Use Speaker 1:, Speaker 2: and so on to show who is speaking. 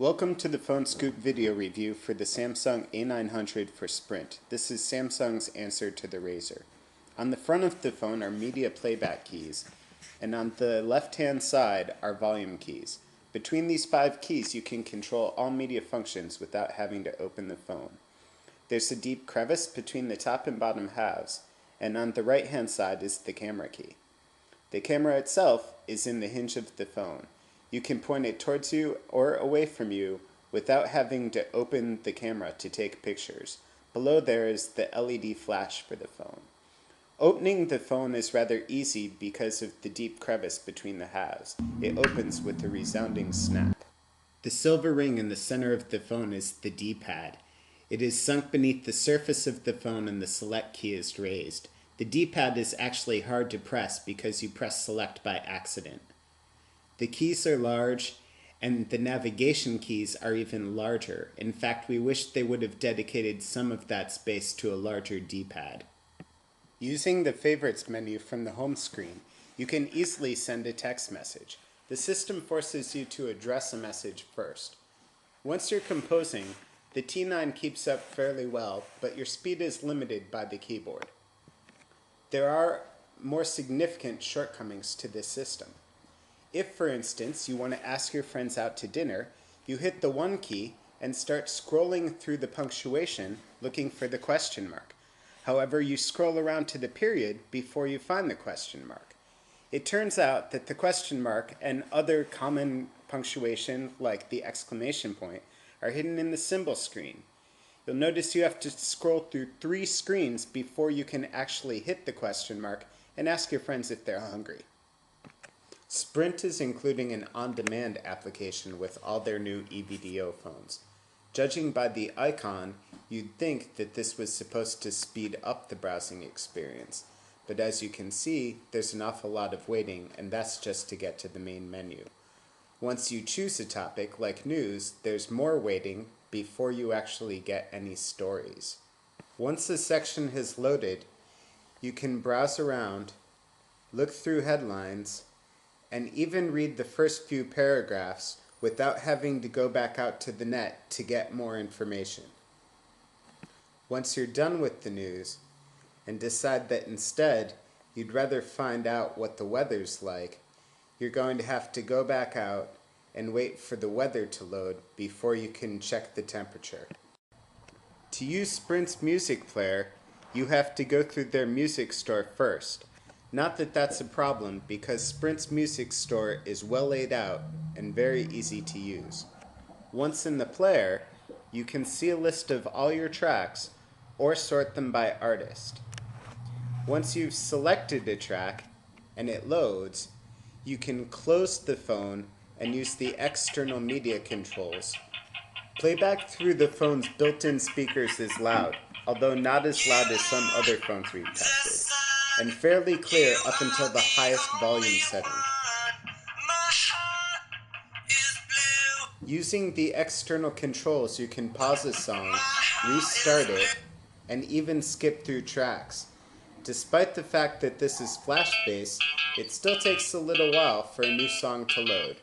Speaker 1: Welcome to the Phone Scoop video review for the Samsung A900 for Sprint. This is Samsung's answer to the Razr. On the front of the phone are media playback keys, and on the left-hand side are volume keys. Between these 5 keys you can control all media functions without having to open the phone. There's a deep crevice between the top and bottom halves, and on the right-hand side is the camera key. The camera itself is in the hinge of the phone. You can point it towards you or away from you without having to open the camera to take pictures. Below there is the LED flash for the phone. Opening the phone is rather easy because of the deep crevice between the halves. It opens with a resounding snap. The silver ring in the center of the phone is the D-pad. It is sunk beneath the surface of the phone and the select key is raised. The D-pad is actually hard to press because you press select by accident. The keys are large, and the navigation keys are even larger. In fact, we wish they would have dedicated some of that space to a larger D-pad. Using the Favorites menu from the home screen, you can easily send a text message. The system forces you to address a message first. Once you're composing, the T9 keeps up fairly well, but your speed is limited by the keyboard. There are more significant shortcomings to this system. If, for instance, you want to ask your friends out to dinner, you hit the 1 key and start scrolling through the punctuation looking for the question mark. However, you scroll around to the period before you find the question mark. It turns out that the question mark and other common punctuation, like the exclamation point, are hidden in the symbol screen. You'll notice you have to scroll through 3 screens before you can actually hit the question mark and ask your friends if they're hungry. Sprint is including an on-demand application with all their new EVDO phones. Judging by the icon, you'd think that this was supposed to speed up the browsing experience, but as you can see, there's an awful lot of waiting, and that's just to get to the main menu. Once you choose a topic, like news, there's more waiting before you actually get any stories. Once a section has loaded, you can browse around, look through headlines, and even read the first few paragraphs without having to go back out to the net to get more information. Once you're done with the news and decide that instead you'd rather find out what the weather's like, you're going to have to go back out and wait for the weather to load before you can check the temperature. To use Sprint's music player, you have to go through their music store first. Not that that's a problem, because Sprint's music store is well laid out and very easy to use. Once in the player, you can see a list of all your tracks or sort them by artist. Once you've selected a track and it loads, you can close the phone and use the external media controls. Playback through the phone's built-in speakers is loud, although not as loud as some other phones we've tested, and fairly clear up until the highest volume setting. Using the external controls, you can pause a song, restart it, and even skip through tracks. Despite the fact that this is flash-based, it still takes a little while for a new song to load.